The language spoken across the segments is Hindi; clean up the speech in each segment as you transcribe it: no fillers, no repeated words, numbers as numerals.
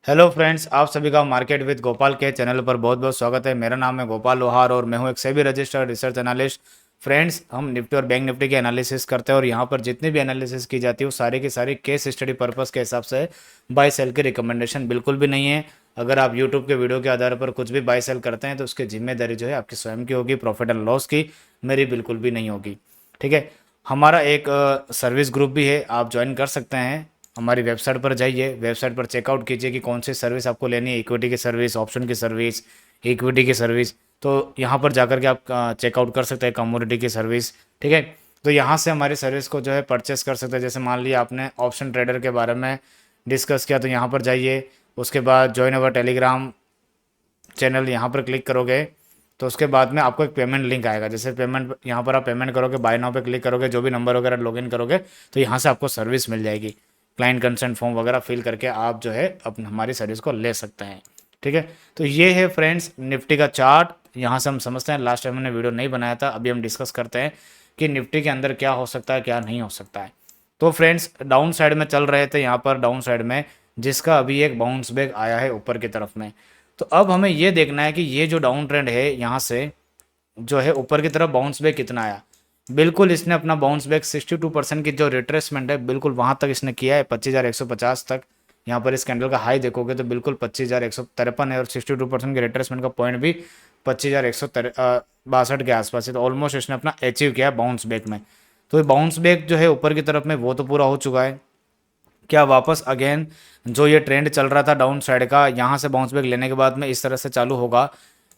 हेलो फ्रेंड्स, आप सभी का मार्केट विद गोपाल के चैनल पर बहुत बहुत स्वागत है। मेरा नाम है गोपाल लोहार और मैं हूं एक SEBI registered research analyst. Friends, हम निफ्टी और बैंक निफ्टी के एनालिसिस करते हैं और यहां पर जितनी भी एनालिसिस की जाती है वो सारी की सारी केस स्टडी पर्पस के हिसाब से बाय सेल की रिकमेंडेशन बिल्कुल भी नहीं है। अगर आप यूट्यूब के वीडियो के आधार पर कुछ भी बाय सेल करते हैं तो उसकी जिम्मेदारी जो है आपकी स्वयं की होगी, प्रॉफिट एंड लॉस की मेरी बिल्कुल भी नहीं होगी। ठीक है। हमारा एक सर्विस ग्रुप भी है, आप ज्वाइन कर सकते हैं। हमारी वेबसाइट पर जाइए, वेबसाइट पर चेकआउट कीजिए कि कौन सी सर्विस आपको लेनी है, इक्विटी की सर्विस, ऑप्शन की सर्विस, इक्विटी की सर्विस। तो यहाँ पर जाकर के आप चेकआउट कर सकते हैं कमोडिटी की सर्विस। ठीक है। तो यहाँ से हमारी सर्विस को जो है परचेस कर सकते हैं। जैसे मान लिया आपने ऑप्शन ट्रेडर के बारे में डिस्कस किया तो यहाँ पर जाइए, उसके बाद ज्वाइन अवर टेलीग्राम चैनल यहाँ पर क्लिक करोगे तो उसके बाद में आपको एक पेमेंट लिंक आएगा। जैसे पेमेंट यहाँ पर आप पेमेंट करोगे, बाय नाउ पे क्लिक करोगे, जो भी नंबर वगैरह लॉगिन करोगे तो यहाँ से आपको सर्विस मिल जाएगी। क्लाइंट कंसेंट फॉर्म वगैरह फिल करके आप जो है अपनी हमारी सर्विस को ले सकते हैं। ठीक है। तो ये है फ्रेंड्स निफ्टी का चार्ट। यहाँ से हम समझते हैं, लास्ट टाइम हमने वीडियो नहीं बनाया था, अभी हम डिस्कस करते हैं कि निफ्टी के अंदर क्या हो सकता है क्या नहीं हो सकता है। तो फ्रेंड्स, डाउन साइड में चल रहे थे, यहाँ पर डाउन साइड में जिसका अभी एक बाउंस बैक आया है ऊपर की तरफ में। तो अब हमें ये देखना है कि ये जो डाउन ट्रेंड है यहाँ से जो है ऊपर की तरफ बाउंस बैक कितना आया। बिल्कुल इसने अपना बाउंस बैक 62% की जो रिट्रेसमेंट है बिल्कुल वहाँ तक इसने किया है, 25,150 तक। यहाँ पर इस कैंडल का हाई देखोगे तो बिल्कुल 25,153 है और 62% के रिट्रेसमेंट का पॉइंट भी 25,162 के आसपास है। तो ऑलमोस्ट इसने अपना अचीव किया है बाउंस बैक में। तो ये बाउंस बैक जो है ऊपर की तरफ में वो तो पूरा हो चुका है। क्या वापस अगेन जो ये ट्रेंड चल रहा था डाउन साइड का, यहाँ से बाउंस बैक लेने के बाद में इस तरह से चालू होगा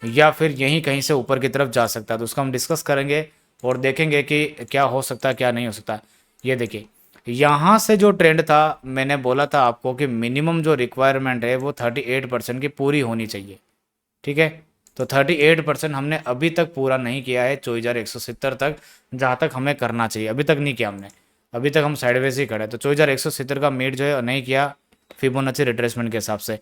या फिर यहीं कहीं से ऊपर की तरफ जा सकता है? तो उसका हम डिस्कस करेंगे और देखेंगे कि क्या हो सकता है क्या नहीं हो सकता। ये देखिए, यहाँ से जो ट्रेंड था, मैंने बोला था आपको कि मिनिमम जो रिक्वायरमेंट है वो 38% की पूरी होनी चाहिए। ठीक है। तो 38% हमने अभी तक पूरा नहीं किया है 24,170 तक, जहाँ तक हमें करना चाहिए अभी तक नहीं किया हमने। अभी तक हम साइडवेज ही खड़े, तो 24,170 का मीट जो है नहीं किया फिबोनाची रिट्रेसमेंट के हिसाब से।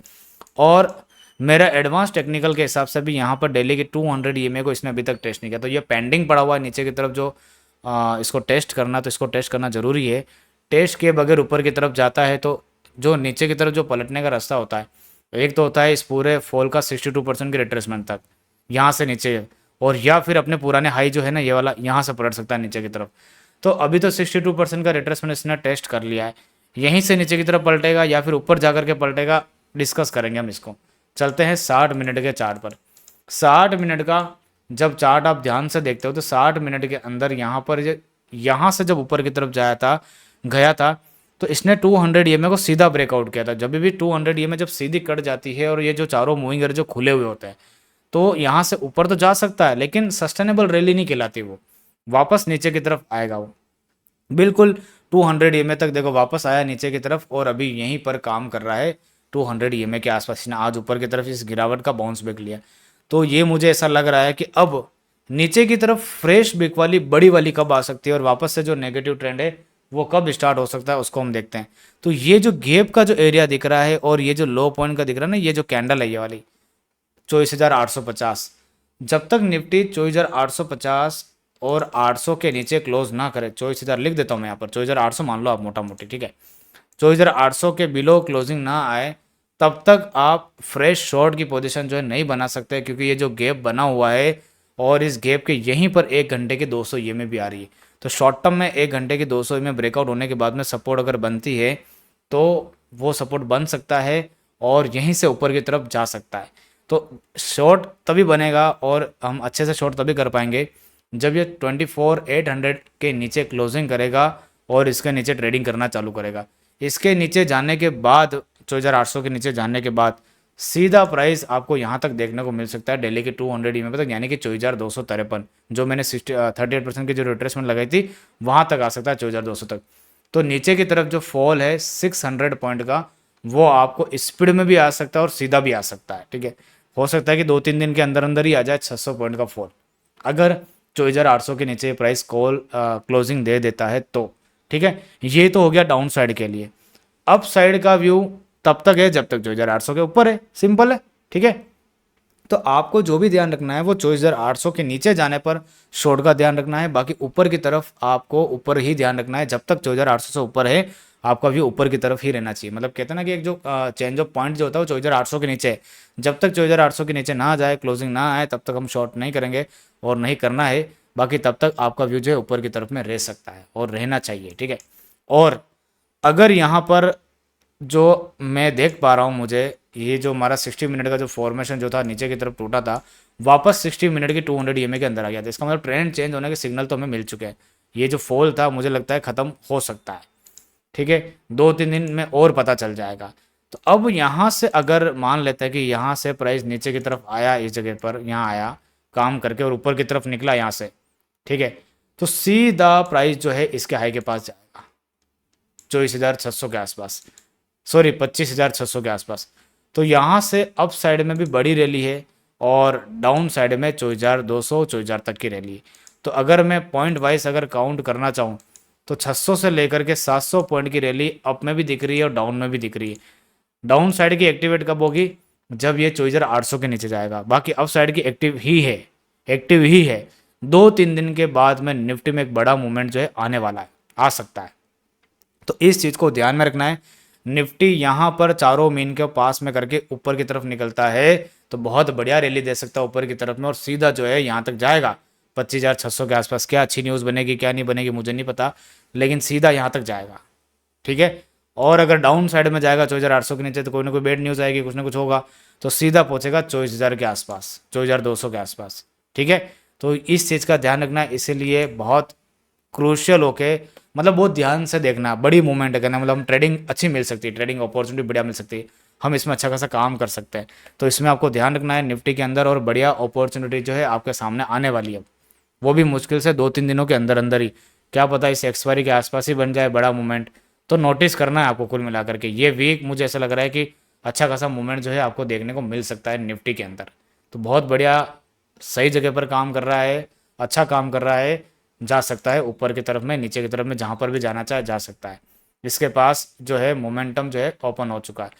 और मेरा एडवांस टेक्निकल के हिसाब से भी यहाँ पर डेली के 200 ईएमए को इसने अभी तक टेस्ट नहीं किया। तो ये पेंडिंग पड़ा हुआ है नीचे की तरफ जो इसको टेस्ट करना, तो इसको टेस्ट करना ज़रूरी है। टेस्ट के बगैर ऊपर की तरफ जाता है तो जो नीचे की तरफ जो पलटने का रास्ता होता है, एक तो होता है इस पूरे फॉल का 62% के रिट्रेसमेंट तक यहाँ से नीचे, और या फिर अपने पुराने हाई जो है ना ये वाला यहाँ से पलट सकता है नीचे की तरफ। तो अभी तो 62% का रिट्रेसमेंट इसने टेस्ट कर लिया है, यहीं से नीचे की तरफ पलटेगा या फिर ऊपर जाकर के पलटेगा, डिस्कस करेंगे हम इसको। चलते हैं 60 मिनट के चार्ट पर। 60 मिनट का जब चार्ट आप ध्यान से देखते हो तो 60 मिनट के अंदर यहाँ पर यहाँ से जब ऊपर की तरफ गया था तो इसने 200 ईएमए को सीधा ब्रेकआउट किया था। जब भी 200 ईएमए जब सीधी कट जाती है और ये जो चारों मूविंग एवरेज जो खुले हुए होते हैं तो यहाँ से ऊपर तो जा सकता है, लेकिन सस्टेनेबल रैली नहीं कहलाती वो, वापस नीचे की तरफ आएगा वो। बिल्कुल 200 ईएमए तक देखो वापस आया नीचे की तरफ और अभी यहीं पर काम कर रहा है 200 ईएमए के आसपास। इसने आज ऊपर की तरफ इस गिरावट का बाउंस बैक लिया। तो ये मुझे ऐसा लग रहा है कि अब नीचे की तरफ फ्रेश बिक वाली बड़ी वाली कब आ सकती है और वापस से जो नेगेटिव ट्रेंड है वो कब स्टार्ट हो सकता है उसको हम देखते हैं। तो ये जो गैप का जो एरिया दिख रहा है और ये जो लो पॉइंट का दिख रहा है ना, ये जो कैंडल है ये वाली 24,850, जब तक निफ्टी 24,850 और 800 के नीचे क्लोज ना करे, 24,000 लिख देता हूँ मैं यहाँ पर, 24,800 मान लो आप मोटा मोटी। ठीक है। 24,800 के बिलो क्लोजिंग ना आए तब तक आप फ्रेश शॉर्ट की पोजीशन जो है नहीं बना सकते, क्योंकि ये जो गैप बना हुआ है और इस गैप के यहीं पर 1 घंटे की 200 ईएमए भी आ रही है। तो शॉर्ट टर्म में 1 घंटे की 200 ईएमए ब्रेकआउट होने के बाद में सपोर्ट अगर बनती है तो वो सपोर्ट बन सकता है और यहीं से ऊपर की तरफ जा सकता है। तो शॉर्ट तभी बनेगा और हम अच्छे से शॉर्ट तभी कर पाएंगे जब ये 24,800 के नीचे क्लोजिंग करेगा और इसके नीचे ट्रेडिंग करना चालू करेगा। इसके नीचे जाने के बाद 24,800 के नीचे जाने के बाद सीधा प्राइस आपको यहाँ तक देखने को मिल सकता है डेली के 200 ईएमए तक, यानी कि 24,253, जो मैंने 38% की जो रिट्रेसमेंट लगाई थी वहाँ तक आ सकता है 24,200 तक। तो नीचे की तरफ जो फॉल है 600 पॉइंट का वो आपको स्पीड में भी आ सकता है और सीधा भी आ सकता है। ठीक है। हो सकता है कि 2-3 दिन के अंदर अंदर ही आ जाए 600 पॉइंट का फॉल, अगर 24,800 के नीचे प्राइस कॉल क्लोजिंग दे देता है तो। ठीक है। ये तो हो गया डाउन साइड के लिए। अप साइड का व्यू तब तक है जब तक 24,800 के ऊपर है, सिंपल है। ठीक है। तो आपको जो भी ध्यान रखना है वो 24,800 के नीचे जाने पर शॉर्ट का ध्यान रखना है, बाकी ऊपर की तरफ आपको ऊपर ही ध्यान रखना है। जब तक 24,800 से ऊपर है आपका व्यू ऊपर की तरफ ही रहना चाहिए। मतलब कहते हैं ना कि एक जो चेंज ऑफ पॉइंट जो होता है वो 24,800 के नीचे है। जब तक 24,800 के नीचे ना जाए, क्लोजिंग ना आए, तब तक हम शॉर्ट नहीं करेंगे और नहीं करना है। बाकी तब तक आपका व्यू जो है ऊपर की तरफ में रह सकता है और रहना चाहिए, ठीक है। और अगर यहाँ पर जो मैं देख पा रहा हूँ, मुझे ये जो हमारा 60 मिनट का जो फॉर्मेशन जो था नीचे की तरफ टूटा था, वापस 60 मिनट की 200 EMA के अंदर आ गया था। इसका मतलब ट्रेंड चेंज होने के सिग्नल तो हमें मिल चुके हैं। ये जो फॉल था मुझे लगता है ख़त्म हो सकता है, ठीक है। 2-3 दिन में और पता चल जाएगा। तो अब यहाँ से अगर मान लेते हैं कि यहाँ से प्राइस नीचे की तरफ आया, इस जगह पर यहाँ आया काम करके और ऊपर की तरफ निकला यहाँ से, ठीक है, तो सीधा प्राइस जो है इसके हाई के पास जाएगा 24,600 के आसपास, सॉरी 25,600 के आसपास। तो यहाँ से अप साइड में भी बड़ी रैली है और डाउन साइड में 24,200 24,000 तक की रैली है। तो अगर मैं पॉइंट वाइज अगर काउंट करना चाहूँ तो 600 से लेकर के 700 पॉइंट की रैली अप में भी दिख रही है और डाउन में भी दिख रही है। डाउन साइड की एक्टिवेट कब होगी? जब ये 24,800 के नीचे जाएगा। बाकी अप साइड की एक्टिव ही है, एक्टिव ही है। 2-3 दिन के बाद में निफ्टी में एक बड़ा मूवमेंट जो है आने वाला है, आ सकता है। तो इस चीज़ को ध्यान में रखना है। निफ्टी यहाँ पर चारों मीन के पास में करके ऊपर की तरफ निकलता है तो बहुत बढ़िया रैली दे सकता है ऊपर की तरफ में और सीधा जो है यहाँ तक जाएगा 25,600 के आसपास। क्या अच्छी न्यूज़ बनेगी क्या नहीं बनेगी मुझे नहीं पता, लेकिन सीधा यहाँ तक जाएगा, ठीक है। और अगर डाउन साइड में जाएगा 24,800 के नीचे तो कोई ना कोई बैड न्यूज़ आएगी, कुछ ना कुछ होगा, तो सीधा पहुँचेगा 24,000 के आसपास, 24,200 के आसपास, ठीक है। तो इस चीज़ का ध्यान रखना है, इसीलिए बहुत क्रूशियल होके मतलब बहुत ध्यान से देखना, बड़ी मूवमेंट है करना, मतलब हम ट्रेडिंग अच्छी मिल सकती है, ट्रेडिंग अपॉर्चुनिटी बढ़िया मिल सकती है, हम इसमें अच्छा खासा काम कर सकते हैं। तो इसमें आपको ध्यान रखना है निफ्टी के अंदर, और बढ़िया अपॉर्चुनिटी जो है आपके सामने आने वाली है, वो भी मुश्किल से 2-3 दिनों के अंदर अंदर ही, क्या पता इस एक्सपायरी के आसपास ही बन जाए बड़ा मूवमेंट। तो नोटिस करना है आपको। कुल मिलाकर के ये वीक मुझे ऐसा लग रहा है कि अच्छा खासा मूवमेंट जो है आपको देखने को मिल सकता है निफ्टी के अंदर। तो बहुत बढ़िया, सही जगह पर काम कर रहा है, अच्छा काम कर रहा है, जा सकता है ऊपर की तरफ में, नीचे की तरफ में, जहाँ पर भी जाना चाहे जा सकता है। इसके पास जो है मोमेंटम जो है ओपन हो चुका है।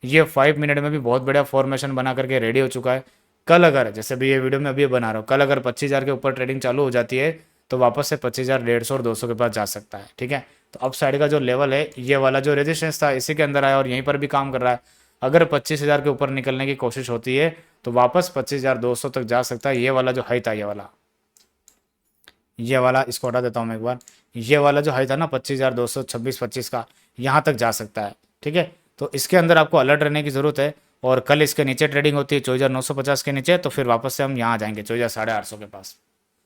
ये 5 मिनट में भी बहुत बढ़िया फॉर्मेशन बना करके रेडी हो चुका है। कल अगर जैसे भी ये वीडियो में अभी बना रहा हूँ, कल अगर 25,000 के ऊपर ट्रेडिंग चालू हो जाती है तो वापस से 25,150 और 200 के पास जा सकता है, ठीक है। तो अप साइड का जो लेवल है, ये वाला जो रेजिस्टेंस था इसी के अंदर आया और यहीं पर भी काम कर रहा है। अगर 25,000 के ऊपर निकलने की कोशिश होती है तो वापस 25,200 तक जा सकता है। ये वाला जो हाई था, ये वाला इसको हटा देता हूँ मैं एक बार, ये वाला जो हाई था ना 25,226-25 का, यहाँ तक जा सकता है, ठीक है। तो इसके अंदर आपको अलर्ट रहने की ज़रूरत है। और कल इसके नीचे ट्रेडिंग होती है 24,950 के नीचे, तो फिर वापस से हम यहाँ जाएंगे 24,850 के पास।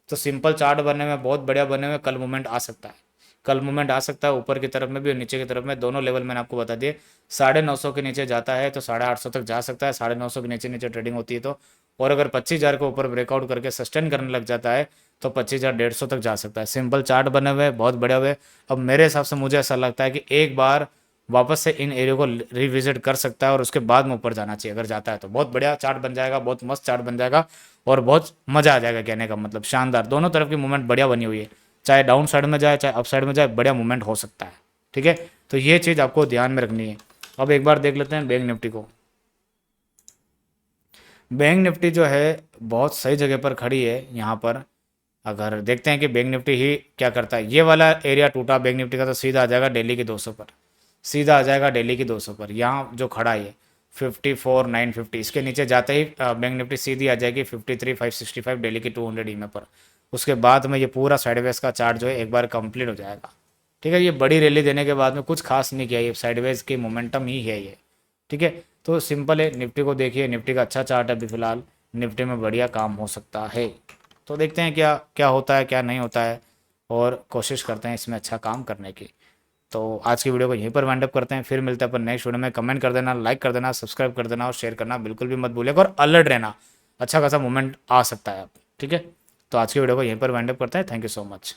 तो सिंपल चार्ट बनने में बहुत बढ़िया बने हुए, कल मूवमेंट आ सकता है, कल मूवमेंट आ सकता है ऊपर की तरफ में भी और नीचे की तरफ में, दोनों लेवल मैंने आपको बता दिए। 950 के नीचे जाता है तो 850 तक जा सकता है, 950 के नीचे नीचे ट्रेडिंग होती है तो। और अगर 25,000 के ऊपर ब्रेकआउट करके सस्टेन करने लग जाता है तो 25,150 तक जा सकता है। सिंपल चार्ट बने हुए, बहुत बढ़िया हुए। अब मेरे हिसाब से मुझे ऐसा लगता है कि एक बार वापस से इन एरिया को रिविजिट कर सकता है और उसके बाद में ऊपर जाना चाहिए। अगर जाता है तो बहुत बढ़िया चार्ट बन जाएगा, बहुत मस्त चार्ट बन जाएगा और बहुत मज़ा आ जाएगा। कहने का मतलब शानदार, दोनों तरफ की मूवमेंट बढ़िया बनी हुई है, चाहे डाउन साइड में जाए चाहे अप साइड में जाए, बढ़िया मूवमेंट हो सकता है, ठीक है। तो ये चीज़ आपको ध्यान में रखनी है। अब एक बार देख लेते हैं बैंक निफ्टी को। बैंक निफ्टी जो है बहुत सही जगह पर खड़ी है। यहाँ पर अगर देखते हैं कि बैंक निफ्टी ही क्या करता है, ये वाला एरिया टूटा बैंक निफ्टी का तो सीधा आ जाएगा दिल्ली की 200 पर, सीधा आ जाएगा दिल्ली की 200 पर। यहाँ जो खड़ा है 54,950, इसके नीचे जाते ही बैंक निफ्टी सीधी आ जाएगी 53,565 दिल्ली की 200 EMA पर। उसके बाद में ये पूरा साइडवेज का चार्ट जो है एक बार कंप्लीट हो जाएगा, ठीक है। ये बड़ी रैली देने के बाद में कुछ खास नहीं किया, ये साइडवेज की मोमेंटम ही है ये, ठीक है। तो सिंपल है, निफ्टी को देखिए, निफ्टी का अच्छा चार्ट है अभी फिलहाल, निफ्टी में बढ़िया काम हो सकता है। तो देखते हैं क्या क्या होता है क्या नहीं होता है, और कोशिश करते हैं इसमें अच्छा काम करने की। तो आज की वीडियो को यहीं पर वाइंड अप करते हैं, फिर मिलते हैं अपन नेक्स्ट वीडियो में। कमेंट कर देना, लाइक कर देना, सब्सक्राइब कर देना और शेयर करना बिल्कुल भी मत भूलिएगा, और अलर्ट रहना, अच्छा खासा मूवमेंट आ सकता है आप, ठीक है। तो आज की वीडियो को यहीं पर वाइंड अप करते हैं। Thank you so much.